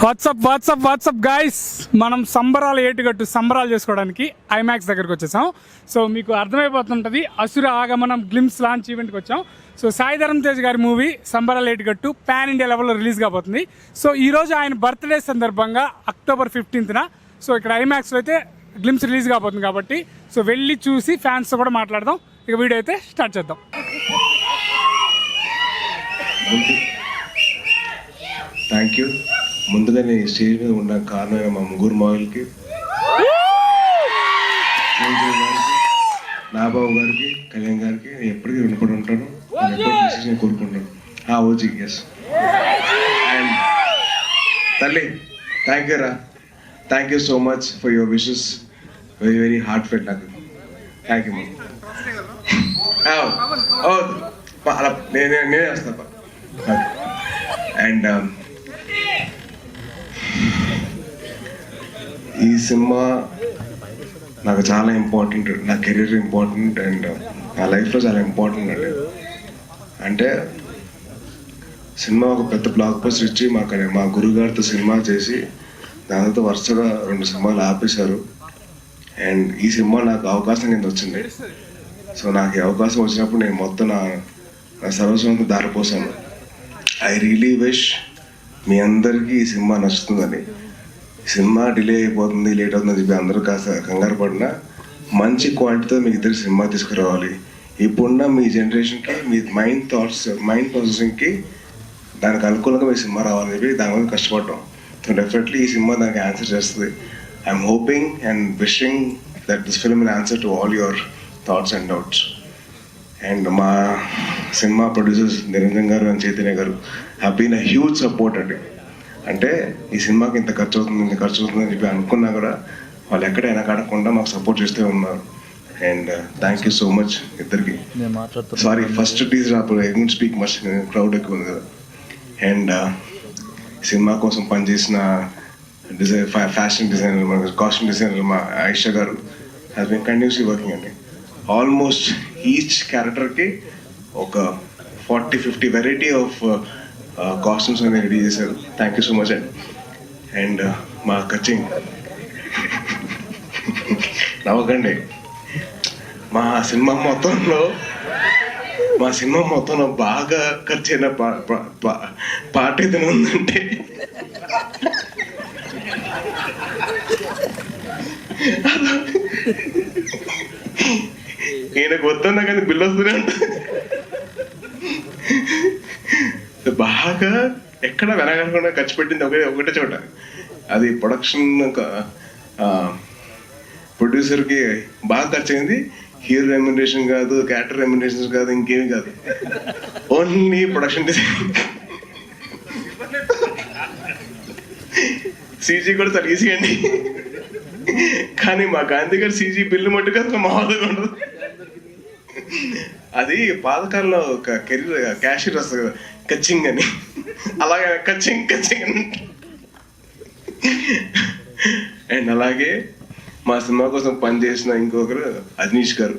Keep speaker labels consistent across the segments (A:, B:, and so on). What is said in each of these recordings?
A: WhatsApp guys, మనం సంబరాలు ఏటుగట్టు సంబరాలు చేసుకోవడానికి ఐమాక్స్ దగ్గరకు వచ్చేసాం. సో మీకు అర్థమైపోతుంటుంది, అసుర ఆగమనం గ్లిమ్స్ లాంచ్ ఈవెంట్కి వచ్చాం. సో సాయి ధరమ్ తేజ్ గారి మూవీ సంబరాలు ఏటుగట్టు పాన్ ఇండియా లెవెల్లో రిలీజ్ కాబోతుంది. సో ఈరోజు ఆయన బర్త్డే సందర్భంగా October 15th సో ఇక్కడ ఐమాక్స్లో అయితే గ్లిమ్స్ రిలీజ్ కాబోతుంది కాబట్టి సో వెళ్ళి చూసి ఫ్యాన్స్తో కూడా మాట్లాడదాం. ఇక వీడియో అయితే స్టార్ట్ చేద్దాం.
B: Thank you. ముందుగా నేను స్టేజ్ మీద ఉన్న కారణమైన మా ముగ్గురు మావిల్కి, నాబాబు గారికి, కళ్యాణ్ గారికి నేను ఎప్పటికీ వినపడి ఉంటాను. నేను కోరుకుంటాను. OG S. అండ్ తల్లి, థ్యాంక్ యూ రా. Thank you so much for your wishes. Very very heartfelt నాకు. థ్యాంక్ యూ అలా నేనే వస్తా. అండ్ ఈ సినిమా నాకు చాలా ఇంపార్టెంట్, నా కెరీర్ ఇంపార్టెంట్ అండ్ నా లైఫ్లో చాలా ఇంపార్టెంట్ అండి. అంటే సినిమా ఒక పెద్ద బ్లాక్ బస్టర్ ఇచ్చి మా గురుగారితో సినిమా చేసి దానితో వరుసగా 2 సినిమాలు ఆపేశారు. అండ్ ఈ సినిమా నాకు అవకాశం కింద వచ్చింది. సో నాకు ఈ అవకాశం వచ్చినప్పుడు నేను మొత్తం నా సర్వస్వంతో దారిపోసాను. ఐ రియలీ విష్ మీ అందరికీ ఈ సినిమా నచ్చుతుందని. సినిమా డిలే అయిపోతుంది, లేట్ అవుతుందని చెప్పి అందరూ కాస్త కంగారు పడినా మంచి క్వాలిటీతో మీకు ఇద్దరు సినిమా తీసుకురావాలి. ఇప్పుడున్న మీ జనరేషన్కి, మీ మైండ్ ప్రాసెసింగ్కి దానికి అనుకూలంగా మీ సినిమా రావాలని చెప్పి దాని మీద కష్టపడ్డాం. సో డెఫినెట్లీ ఈ సినిమా దానికి ఆన్సర్ చేస్తుంది. I'm hoping and wishing that this film will answer to all your thoughts and doubts. And మా సినిమా ప్రొడ్యూసర్స్ నిరంజన్ గారు అండ్ చైతన్య గారు have been a huge support అండి. అంటే ఈ సినిమాకి ఇంత ఖర్చు అవుతుందని చెప్పి అనుకున్నా కూడా వాళ్ళు ఎక్కడ వెనకాడకుండా మాకు సపోర్ట్ చేస్తూ ఉన్నారు. And thank you so much ఇద్దరికి. సారీ, ఫస్ట్ టీజర్ అప్పుడు I don't speak much, crowd ఎక్కువ ఉంది కదా. అండ్ సినిమా కోసం పనిచేసిన ఫ్యాషన్ డిజైనర్, కాస్ట్యూమ్ డిజైనర్ మా ఆయిషా గారు హ్యాస్ బీన్ కంటిన్యూస్లీ వర్కింగ్ అండి. ఆల్మోస్ట్ ఈచ్ క్యారెక్టర్కి ఒక 40-50 వెరైటీ ఆఫ్ కాస్ట్యూమ్స్ అనేది రెడీ చేశారు. థ్యాంక్ యూ సో మచ్ అండి. అండ్ మా కచింగ్ నవ్వకండి. మా సినిమా మొత్తంలో బాగా ఖర్చు అయిన పాట ఏదైనా ఉందంటే ఈయనకు వద్దన్నా కానీ బిల్లు వస్తూనే ఉంటుంది. బాగా ఎక్కడ వెనగకుండా ఖర్చు పెట్టింది ఒకటే చోట. అది ప్రొడ్యూసర్కి బాగా ఖర్చు అయింది. హీరో రెమ్యునరేషన్ కాదు, క్యారెక్టర్ రెమ్యునరేషన్ కాదు, ఇంకేమి కాదు, ఓన్లీ ప్రొడక్షన్ డిజైన్. సీజీ కూడా చాలా ఈజీ అండి, కానీ మా గాంధీ గారు సీజీ బిల్లు మట్టుకు అసలు మామూలుగా ఉండదు. అది పాతకాలంలో ఒక కెరీర్ క్యాషియర్ వస్తుంది కదా, కచ్చింగ్ అని, అలాగే కచ్చింగ్ అని. అండ్ అలాగే మా సినిమా కోసం పనిచేసిన ఇంకొకరు అజనీష్ గారు,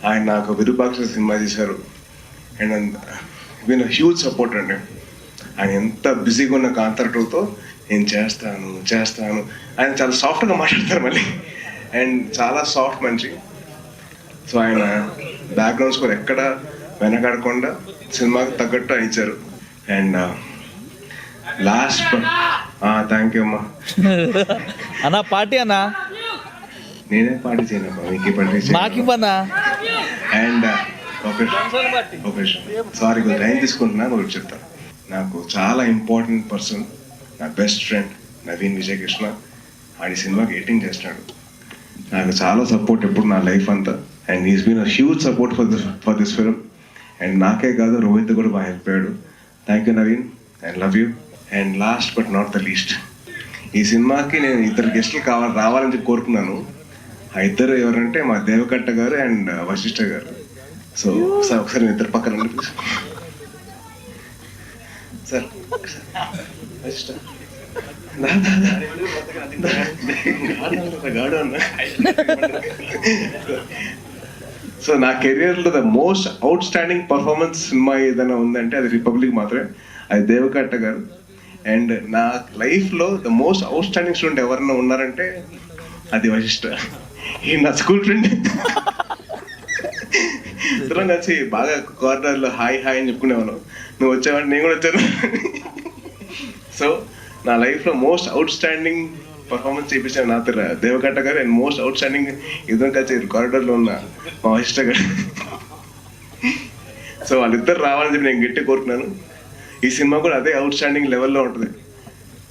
B: ఆయన నాకు విరూపాక్ష సినిమా చేశారు. అండ్ విన్ హ్యూజ్ సపోర్ట్ అండి. ఆయన ఎంత బిజీగా ఉన్న కాంట్రాక్టర్తో నేను చేస్తాను ఆయన చాలా సాఫ్ట్గా మాట్లాడతారు మళ్ళీ. అండ్ చాలా సాఫ్ట్ మనిషి. సో ఆయన బ్యాక్గ్రౌండ్ స్కోర్ ఎక్కడ వెనకాడకుండా సినిమాకి తగ్గట్టు ఇచ్చారు. అండ్ లాస్ట్ థ్యాంక్ యూ అమ్మా.
C: అన్నా పార్టీ అన్నా,
B: నేనే పార్టీ చేయనమ్మా, మీకే party. And okay sorry, time తీసుకుంటున్నా, ఒకటి చెప్తాను. నాకు చాలా ఇంపార్టెంట్ పర్సన్, నా బెస్ట్ ఫ్రెండ్ నవీన్ విజయకృష్ణ, ఆడి సినిమాకి ఎడిటింగ్ చేస్తున్నాడు. నాకు చాలా సపోర్ట్ ఎప్పుడు నా లైఫ్ అంతా. And is been a huge support for this film. And నాకే కాదు, రోహిత్ కూడా బాగా హెల్ప్ అయ్యాడు. Thank you Naveen, and love you. And last but not the least, ఈ సినిమాకి నేను 2 గెస్టులు రావాలని చెప్పి కోరుకున్నాను. ఆ ఇద్దరు ఎవరంటే మా దేవకట్ట గారు అండ్ వశిష్ఠ గారు. సో సార్ ఒకసారి ఇద్దరు పక్కన రండి సార్. వశిష్ఠ గాడు అన్న. సో నా కెరియర్లో the most out standing performance cinema ఏదైనా ఉందంటే అది రిపబ్లిక్ మాత్రమే. అది దేవకట్ట గారు. అండ్ నా లైఫ్లో the most out standing student ఎవరైనా ఉన్నారంటే అది వశిష్ఠ. ఈ నా స్కూల్ ఫ్రెండ్. ఇద్దరం కలిసి బాగా కార్నర్లో హాయ్ హాయ్ అని చెప్పుకునేవాళ్ళం. నువ్వు వచ్చావంటే నేను కూడా వచ్చాను. సో నా లైఫ్లో మోస్ట్ అవుట్ స్టాండింగ్ పర్ఫార్మెన్స్ చేయించాను నా దేవకట్ట గారు. అండ్ మోస్ట్ అవుట్ స్టాండింగ్ ఇద్దరం కలిసి కారిడార్లో ఉన్న మా వశిష్ఠ గారు. సో వాళ్ళిద్దరు రావాలని చెప్పి నేను గట్టిగా కోరుకున్నాను. ఈ సినిమా కూడా అదే అవుట్ స్టాండింగ్ లెవెల్లో ఉంటుంది,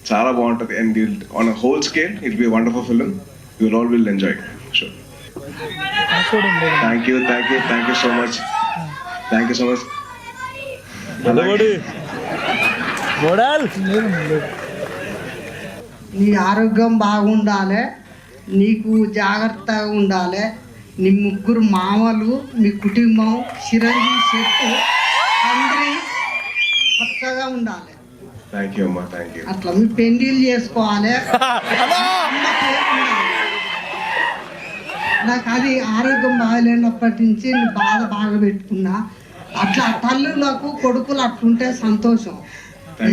B: చాలా బాగుంటుంది. And on a whole scale it be wonderful film. You all will enjoy. Sure. Thank you so much.
D: నీ ఆరోగ్యం బాగుండాలి, నీకు జాగ్రత్తగా ఉండాలి. నీ ముగ్గురు మామలు, మీ కుటుంబం చిరంజీవి చెట్టు అందరి కొత్తగా ఉండాలి.
B: థ్యాంక్ యూ అమ్మా, థ్యాంక్ యూ.
D: అట్లా మీ పెళ్లిళ్ళు చేసుకోవాలి. నాకు అది ఆరోగ్యం బాగాలేనప్పటి నుంచి నేను బాగా పెట్టుకున్నా. అట్లా తల్లులకు కొడుకులు అట్లుంటే సంతోషం.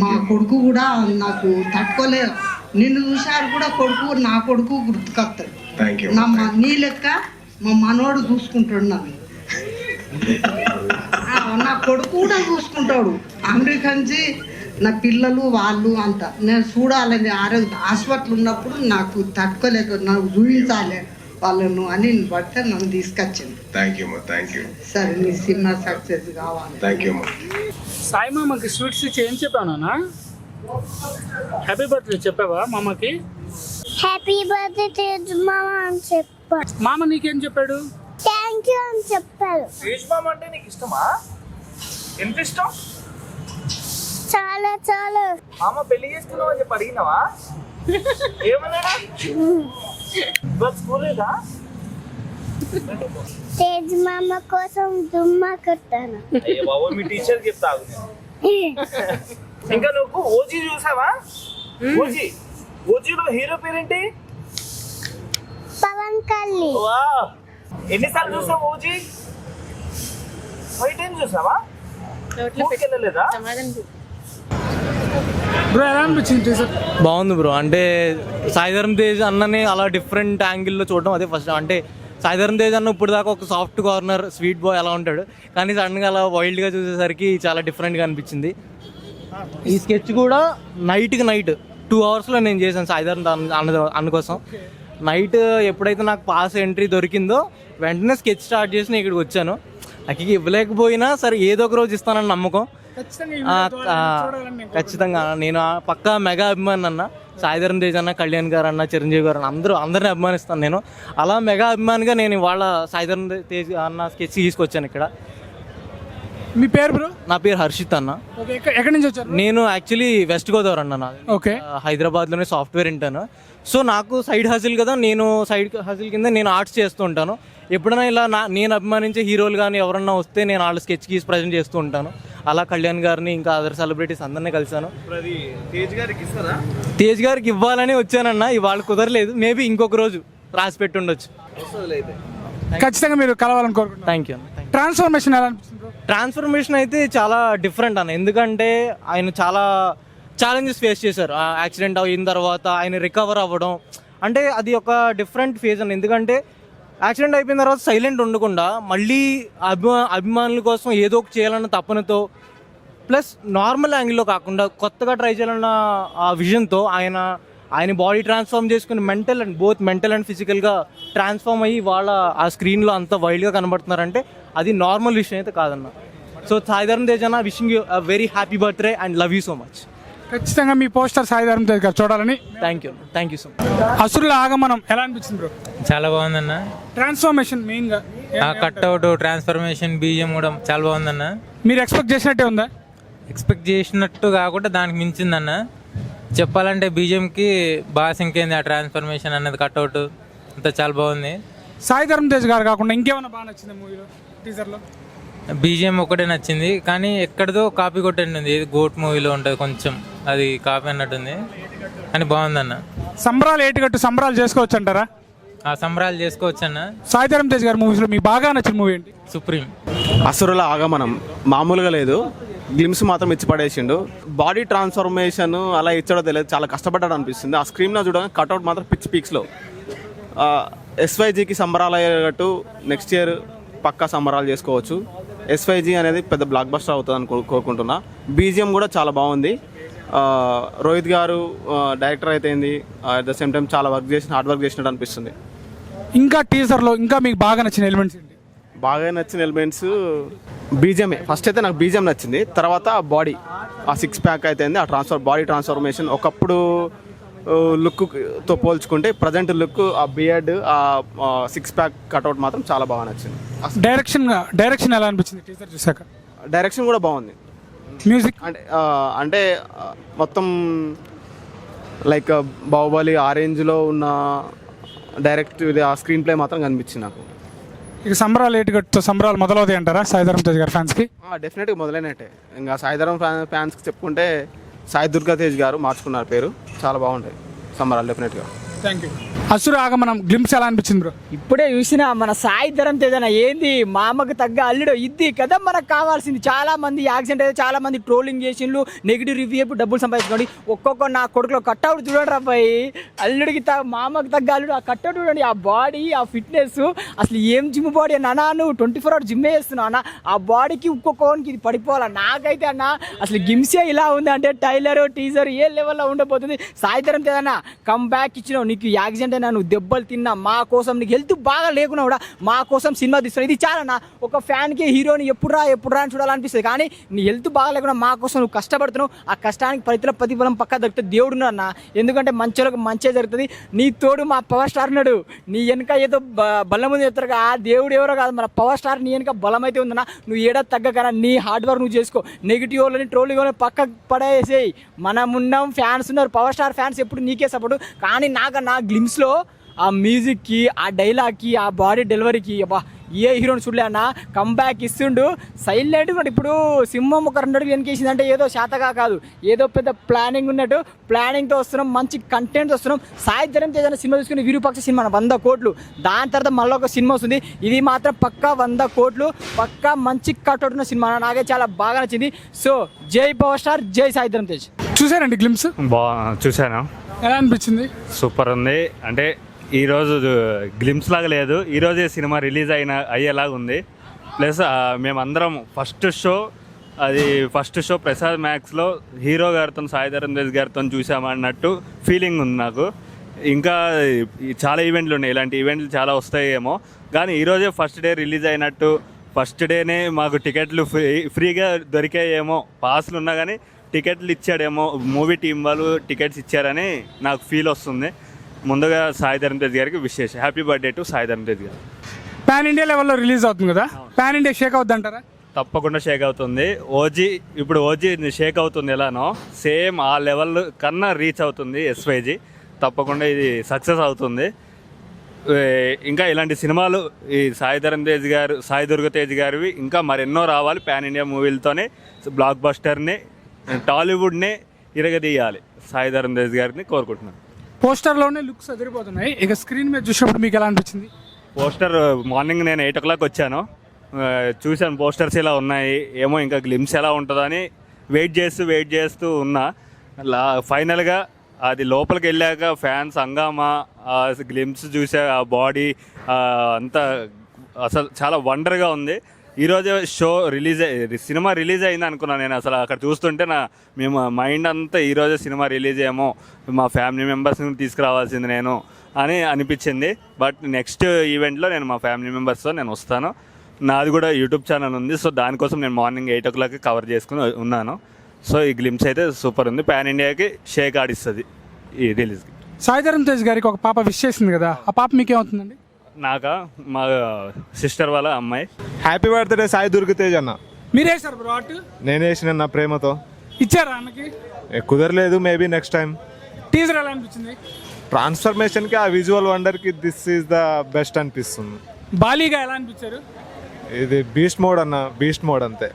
D: మా కొడుకు కూడా నాకు తట్టుకోలేదు. నిన్ను చూసారు కూడా నా కొడుకు గుర్తుకొస్తాడు. నీ లెక్క మా మనోడు చూసుకుంటాడు నన్ను. నా కొడుకు కూడా చూసుకుంటాడు. అమెరికా నుంచి నా పిల్లలు వాళ్ళు అంతా నేను చూడాలని హాస్పిటల్ ఉన్నప్పుడు నాకు తట్టుకోలేక నాకు చూపించాలి వాళ్ళను అని బట్టే నన్ను తీసుకొచ్చింది. సరే నీ సినిమా సక్సెస్ కావాలి.
A: సాయి మామకి స్వీట్స్ ఇచ్చి ఏం చెప్పావు నాన్న? హ్యాపీ బర్త్డే చెప్పావా మామకి?
E: హ్యాపీ బర్త్డే తేజ్ మామ అని చెప్పాడు.
A: మామ నీకేం చెప్పాడు?
E: థ్యాంక్ యూ అని చెప్పాడు.
C: తేజ్ మామ అంటే నీకు ఇష్టమా? ఎంత ఇష్టం?
E: చాలా చాలా.
C: మామ పెళ్లి చేసుకున్నావు అని చెప్పి అడిగినావా? ఏమన్నాడా? స్కూల్ లేదా?
E: తేజ్ మామ కోసం దుమ్మా కొట్టాను.
C: అయ్యో బాబు, మీ టీచర్ చెప్తావు. ఇంకా నువ్వు ఓజీ చూసావా? ఓజీలో హీరో పేరేంటి?
E: పవన్ కళ్యాణ్.
C: వావ్, ఎన్నిసార్లు చూసావు ఓజీ? 5 times చూసావా? వెళ్ళలేదా?
A: బ్రో ఎలా అనిపించింది టీజర్?
F: బాగుంది బ్రో. అంటే సాయిధరం తేజ్ అన్నని అలా డిఫరెంట్ యాంగిల్లో చూడడం అదే ఫస్ట్. అంటే సాయిధరం తేజ్ అన్న ఇప్పుడు దాకా ఒక సాఫ్ట్ కార్నర్ స్వీట్ బాయ్ అలా ఉంటాడు, కానీ సడన్గా అలా వైల్డ్గా చూసేసరికి చాలా డిఫరెంట్గా అనిపించింది. ఈ స్కెచ్ కూడా నైట్కి నైట్ 2 hours నేను చేశాను సాయిధరం అన్న కోసం. నైట్ ఎప్పుడైతే నాకు పాస్ ఎంట్రీ దొరికిందో వెంటనే స్కెచ్ స్టార్ట్ చేసి నేను ఇక్కడికి వచ్చాను. నాకు ఇవ్వలేకపోయినా సరే ఏదో ఒక రోజు ఇస్తానని నమ్మకం. ఖచ్చితంగా నేను పక్కా మెగా అభిమాని అన్న. సాయిధరం తేజ్ అన్న, కళ్యాణ్ గారు అన్న, చిరంజీవి గారు అన్న అందరిని అభిమానిస్తాను నేను. అలా మెగా అభిమానిగా నేను ఇవాళ సాయిధరం తేజ్ అన్న స్కెచ్ తీసుకొచ్చాను ఇక్కడ.
A: మీ పేరు బ్రో?
F: నా పేరు హర్షిత్ అన్న.
A: ఎక్కడి నుంచి వచ్చారు?
F: నేను యాక్చువల్లీ వెస్ట్ గోదావరి అన్న. నాది
A: ఓకే.
F: హైదరాబాద్లోనే సాఫ్ట్వేర్ ఇంటాను. సో నాకు సైడ్ హజిల్ కదా, నేను సైడ్ హజిల్ కింద నేను ఆర్ట్స్ చేస్తూ ఉంటాను. ఎప్పుడైనా ఇలా నేను అభిమానించే హీరోలు కానీ ఎవరన్నా వస్తే నేను వాళ్ళ స్కెచ్ గీసి ప్రజెంట్ చేస్తూ ఉంటాను. అలా కళ్యాణ్ గారిని ఇంకా అదర్ సెలబ్రిటీస్ అందరినీ కలిసాను. తేజ్ గారికి ఇవ్వాలని వచ్చానన్న, ఇవాళ కుదరలేదు. మేబీ ఇంకొక రోజు రాసి పెట్టి ఉండొచ్చు.
A: ఖచ్చితంగా మీరు కలవాలని కోరుకుంటున్నాను.
F: థ్యాంక్ యూ అన్న.
A: ట్రాన్స్ఫర్మేషన్ ఎలా అనిపిస్తుంది?
F: ట్రాన్స్ఫర్మేషన్ అయితే చాలా డిఫరెంట్ అన్న. ఎందుకంటే ఆయన చాలా ఛాలెంజెస్ ఫేస్ చేశారు. యాక్సిడెంట్ అయిన తర్వాత ఆయన రికవర్ అవ్వడం అంటే అది ఒక డిఫరెంట్ ఫేజ్ అన్న. ఎందుకంటే యాక్సిడెంట్ అయిపోయిన తర్వాత సైలెంట్ ఉండకుండా మళ్ళీ అభిమానుల కోసం ఏదో ఒకటి చేయాలన్న తపనతో, ప్లస్ నార్మల్ యాంగిల్లో కాకుండా కొత్తగా ట్రై చేయాలన్న ఆ విజన్తో ఆయన బాడీ ట్రాన్స్ఫార్మ్ చేసుకుని మెంటల్ అండ్ ఫిజికల్గా ట్రాన్స్ఫార్మ్ అయ్యి వాళ్ళ ఆ స్క్రీన్లో అంత వైల్డ్గా కనబడుతున్నారంటే అది నార్మల్ విషయం అయితే కాదన్న. సో సాయిధరం తేజ్ అన్న, wishing you a very happy birthday and love you so much.
A: ఖచ్చితంగా మీ పోస్టర్ సాయిధరం తేజ్ గారు చూడాలని.
F: Thank you so much.
A: అసురుల ఆగమనం ఎలా అనిపించింది బ్రో?
G: చాలా బాగుందన్న.
A: ట్రాన్స్ఫర్మేషన్ మెయిన్గా
G: కట్అవుట్, ట్రాన్స్ఫర్మేషన్, బీజిఎం కూడా చాలా బాగుందన్న.
A: మీరు ఎక్స్పెక్ట్ చేసినట్టే ఉందా?
G: ఎక్స్పెక్ట్ చేసినట్టు కాకుండా దానికి మించిందన్న. చెప్పాలంటే బీజిఎంకి బాగా సింకేంది ఆ ట్రాన్స్ఫర్మేషన్ అన్నది, కట్అవుట్ అంతా చాలా బాగుంది.
A: సాయిధరం తేజ్ గారు కాకుండా ఇంకేమైనా బాగా నచ్చింది మూవీలో టీజర్లో?
G: బీజిఎం ఒకటే నచ్చింది, కానీ ఎక్కడిదో కాపీ కొట్టండి ఉంది. ఇది గోట్ మూవీలో ఉంటుంది కొంచెం, అది కాపీ అన్నట్టుంది, కానీ బాగుందన్న.
A: సంబరాలు ఏటుగట్టు సంబరాలు చేసుకోవచ్చు అంటారా?
G: ఆ సంబరాలు చేసుకోవచ్చు అన్న.
A: సాయిధరం తేజ్ గారి మూవీస్లో మీకు బాగా నచ్చిన మూవీ ఏంటి?
G: సుప్రీం.
H: అసురుల ఆగమనం మామూలుగా లేదు. గ్లిమ్స్ మాత్రం ఇచ్చి పడేసిండు. బాడీ ట్రాన్స్ఫర్మేషన్ అలా ఇచ్చాడో తెలియదు, చాలా కష్టపడ్డాడు అనిపిస్తుంది. ఆ స్క్రీన్లో చూడగానే కట్అవుట్ మాత్రం పీక్స్లో. ఎస్వైజీకి సంబరాలు అయ్యేటట్టు నెక్స్ట్ ఇయర్ పక్కా సంబరాలు చేసుకోవచ్చు. ఎస్వైజీ అనేది పెద్ద బ్లాక్ బస్టర్ అవుతుందని కోరుకుంటున్నా. బీజిఎం కూడా చాలా బాగుంది. రోహిత్ గారు డైరెక్టర్ అయితేంది, అట్ ద సేమ్ టైం చాలా హార్డ్ వర్క్ చేసినట్టు అనిపిస్తుంది.
A: ఇంకా టీజర్లో ఇంకా మీకు బాగా నచ్చిన ఎలిమెంట్స్ ఏంటి?
H: బాగా నచ్చిన ఎలిమెంట్స్ బీజిఎంఏ. ఫస్ట్ అయితే నాకు బీజిఎం నచ్చింది, తర్వాత బాడీ, ఆ 6 ప్యాక్ అయితే ఆ బాడీ ట్రాన్స్ఫర్మేషన్. ఒకప్పుడు లుక్తో పోల్చుకుంటే ప్రజెంట్ లుక్, ఆ బియర్డ్, ఆ 6 ప్యాక్ కట్అవుట్ మాత్రం చాలా బాగా నచ్చింది.
A: డైరెక్షన్ ఎలా అనిపించింది టీజర్ చూసాక?
H: డైరెక్షన్ కూడా బాగుంది.
A: మ్యూజిక్
H: అంటే మొత్తం లైక్ బాహుబలి ఆ రేంజ్లో ఉన్న డైరెక్ట్ ఆ స్క్రీన్ ప్లే మాత్రం కనిపించింది నాకు.
A: ఇక సంబరాలు ఏటుగట్టుతో సంబరాలు మొదలవుతాయి అంటారా సాయిధరం తేజ్ గారి ఫ్యాన్స్కి?
H: డెఫినెట్గా మొదలైనట్టే. ఇంకా సాయిధరం ఫ్యాన్స్కి చెప్పుకుంటే సాయి దుర్గా తేజ్ గారు మార్చుకున్నారు పేరు. చాలా బాగుంటాయి సంబరాలు డెఫినెట్గా.
A: Thank you. అసుర ఆగమనం గ్లింప్స్ ఎలా అనిపించింది బ్రో?
I: ఇప్పుడే చూసిన మన సాయి ధరం తేజన ఏంది మా అమ్మకు తగ్గ అల్లుడు, ఇది కదా మనకు కావాల్సింది. చాలా మంది యాక్సిడెంట్ అయితే చాలా మంది ట్రోలింగ్ చేసిండ్రు, నెగిటివ్ రివ్యూ చెప్పి డబ్బులు సంపాదించుకోండి. ఒక్కొక్క నా కొడుకులో కట్అవుట్ చూడండి అబ్బాయి, అల్లుడికి మా అమ్మకు తగ్గ అల్లుడు. ఆ కట్అవుట్ చూడండి, ఆ బాడీ, ఆ ఫిట్నెస్, అసలు ఏం జిమ్ బాడీ అన్న. నువ్వు 24 hours జిమ్ చేస్తున్నావు అన్న. ఆ బాడీకి ఒక్కొక్కనికి ఇది పడిపోవాలా. నాకైతే అన్న అసలు గిమ్సే ఇలా ఉంది అంటే టైలర్ టీజర్ ఏ లెవెల్లో ఉండబోతుంది. సాయి ధరం తేజన కమ్ బ్యాక్ ఇచ్చినావు. నీకు యాక్సిడెంట్ అయినా, నువ్వు దెబ్బలు తిన్నా, మా కోసం నీకు హెల్త్ బాగా లేకున్నా కూడా మా కోసం సినిమా తీస్తున్నావు. ఇది చాలా ఒక ఫ్యాన్కి హీరోని ఎప్పుడు రా అని చూడాలనిపిస్తుంది. కానీ నీ హెల్త్ బాగా లేకుండా మా కోసం నువ్వు కష్టపడుతున్నావు. ఆ కష్టానికి ప్రతిఫలం పక్కా దొరుకుతుంది. దేవుడు అన్న, ఎందుకంటే మంచిలోకి మంచిగా జరుగుతుంది. నీ తోడు మా పవర్ స్టార్ ఉన్నాడు. నీ వెనక ఏదో బలం ఉంది చెప్తారు, ఆ దేవుడు ఎవరో కాదు, మన పవర్ స్టార్ నీ వెనక బలం అయితే ఉందన్నా. నువ్వు ఏడా తగ్గకన్నా నీ హార్డ్ వర్క్ నువ్వు చేసుకో. నెగిటివ్ వాళ్ళని ట్రోలింగ్ వాళ్ళని పక్కకు పడేసేయి. మనం ఉన్నాం, ఫ్యాన్స్ ఉన్నారు, పవర్ స్టార్ ఫ్యాన్స్ ఎప్పుడు నీకే సపోర్టు. కానీ నాకన్నా గ్లిమ్స్లో ఆ మ్యూజిక్కి, ఆ డైలాగ్కి, ఆ బాడీ డెలివరీకి అబ్బా ఏ హీరోని చూడలే అన్న. కంబ్యాక్ ఇస్తుండు సైలెంట్గా. ఇప్పుడు సింహం ఒక 2 అడుగులు వెనకేసింది అంటే ఏదో శాతగా కాదు, ఏదో పెద్ద ప్లానింగ్ ఉన్నట్టు. ప్లానింగ్తో వస్తున్నాం, మంచి కంటెంట్ వస్తున్నాం. సాయి ధరం తేజ్ సినిమా చూసుకుని విరూపాక్ష సినిమా 100 కోట్లు. దాని తర్వాత మళ్ళీ ఒక సినిమా వస్తుంది. ఇది మాత్రం పక్కా 100 కోట్లు, పక్కా మంచి కట్అవుట్ ఉన్న సినిమా. నాకే చాలా బాగా నచ్చింది. సో జై పవర్ స్టార్, జై సాయి ధరం తేజ్.
A: చూసారండి గ్లిమ్స్?
J: చూసాను.
A: ఎలా అనిపించింది?
J: సూపర్ ఉంది. అంటే ఈరోజు గ్లిమ్స్ లాగా లేదు, ఈరోజే సినిమా రిలీజ్ అయ్యేలాగా ఉంది. ప్లస్ మేమందరం ఫస్ట్ షో ప్రసాద్ మ్యాక్స్లో హీరో గారితో, సాయి ధరం తేజ్ గారితో చూసామన్నట్టు ఫీలింగ్ ఉంది నాకు. ఇంకా చాలా ఈవెంట్లు ఉన్నాయి, ఇలాంటి ఈవెంట్లు చాలా వస్తాయేమో. కానీ ఈరోజే ఫస్ట్ డే రిలీజ్ అయినట్టు, ఫస్ట్ డేనే మాకు టికెట్లు ఫ్రీగా దొరికాయేమో. పాస్లు ఉన్నా కానీ టికెట్లు ఇచ్చాడేమో, మూవీ టీం వాళ్ళు టికెట్స్ ఇచ్చారని నాకు ఫీల్ వస్తుంది. ముందుగా సాయి ధరం తేజ్ గారికి విశేష happy birthday to Sai Dharam Tej గారు.
A: పాన్ ఇండియా లెవెల్లో రిలీజ్ అవుతుంది కదా, పాన్ ఇండియా షేక్ అవుతుంది అంటారా?
J: తప్పకుండా షేక్ అవుతుంది. ఓజీ షేక్ అవుతుంది ఎలానో, సేమ్ ఆ లెవెల్ కన్నా రీచ్ అవుతుంది ఎస్వైజీ. తప్పకుండా ఇది సక్సెస్ అవుతుంది. ఇంకా ఇలాంటి సినిమాలు ఈ సాయి ధరం తేజ్ గారు, సాయి దుర్గా తేజ్ గారివి ఇంకా మరెన్నో రావాలి. పాన్ ఇండియా మూవీలతోనే బ్లాక్ బస్టర్ని, టాలీవుడ్ని ఇరగదీయాలి సాయి ధరం తేజ్ గారిని కోరుకుంటున్నాను.
A: పోస్టర్లోనే లుక్స్ అదిరిపోతున్నాయి. ఇక స్క్రీన్ మీద చూసినప్పుడు మీకు ఎలా అనిపించింది?
J: పోస్టర్ మార్నింగ్ నేను 8 o'clock వచ్చాను, చూశాను పోస్టర్స్ ఇలా ఉన్నాయి, ఏమో ఇంకా గ్లిమ్స్ ఎలా ఉంటుందని వెయిట్ చేస్తూ ఉన్నా. ఫైనల్గా అది లోపలికి వెళ్ళాక ఫ్యాన్స్ హంగామా, గ్లిమ్స్ చూసా, ఆ బాడీ అంతా అసలు చాలా వండర్గా ఉంది. ఈరోజే సినిమా రిలీజ్ అయింది అనుకున్నాను నేను. అసలు అక్కడ చూస్తుంటే మేము మైండ్ అంతా ఈరోజే సినిమా రిలీజ్ ఏమో, మా ఫ్యామిలీ మెంబర్స్ని తీసుకురావాల్సింది నేను అని అనిపించింది. బట్ నెక్స్ట్ ఈవెంట్లో నేను మా ఫ్యామిలీ మెంబర్స్తో నేను వస్తాను. నాది కూడా యూట్యూబ్ ఛానల్ ఉంది, సో దానికోసం నేను మార్నింగ్ 8 o'clock కవర్ చేసుకుని ఉన్నాను. సో ఈ గ్లిమ్స్ అయితే సూపర్ ఉంది, పాన్ ఇండియాకి షేక్ ఆడిస్తుంది ఈ రిలీజ్కి.
A: సాయి ధరం తేజ్ గారికి ఒక పాప విష్ చేసింది కదా, ఆ పాప మీకేమవుతుందండి?
J: నాకా, మా సిస్టర్ వాళ్ళ అమ్మాయి.
K: హ్యాపీ బర్త్డే సాయి దుర్గా తేజ్ అన్న.
A: మీరే సార్ బ్రో ఆర్ట్?
K: నేను వేసిన నా ప్రేమతో.
A: ఇచ్చారా అన్నకి?
K: కుదరలేదు, మేబీ నెక్స్ట్ టైం.
A: టీజర్ ఎలా అనిపించింది?
K: ట్రాన్స్ఫర్మేషన్కి, ఆ విజువల్ వండర్కి దిస్ ఈజ్ ద బెస్ట్ అనిపిస్తుంది.
A: బాలీగా ఎలా అనిపించారు?
K: ఇది బీస్ట్ మోడ్ అన్న, బీస్ట్ మోడ్ అంతే.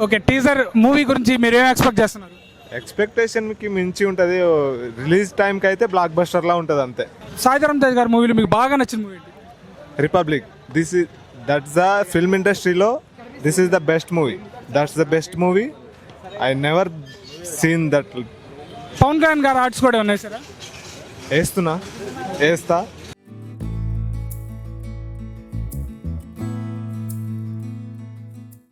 A: ఓకే, టీజర్ మూవీ గురించి మీరు ఏం ఎక్స్పెక్ట్ చేస్తున్నారు?
K: ఎక్స్పెక్టేషన్కి మించి ఉంటుంది. రిలీజ్ టైంకి అయితే బ్లాక్ బస్టర్లా ఉంటుంది అంతే.
A: సాయి ధరం తేజ్ గారి మూవీలో మీకు బాగా నచ్చిన మూవీ ఏంటి?
K: రిపబ్లిక్. దట్స్ ద ఫిల్మ్ ఇండస్ట్రీలో this is the best movie. That's the best movie. I never seen that.
A: Pawan Kalyan గారు ఆర్ట్స్ కూడా ఉన్నాయి సార్.
K: వేస్తా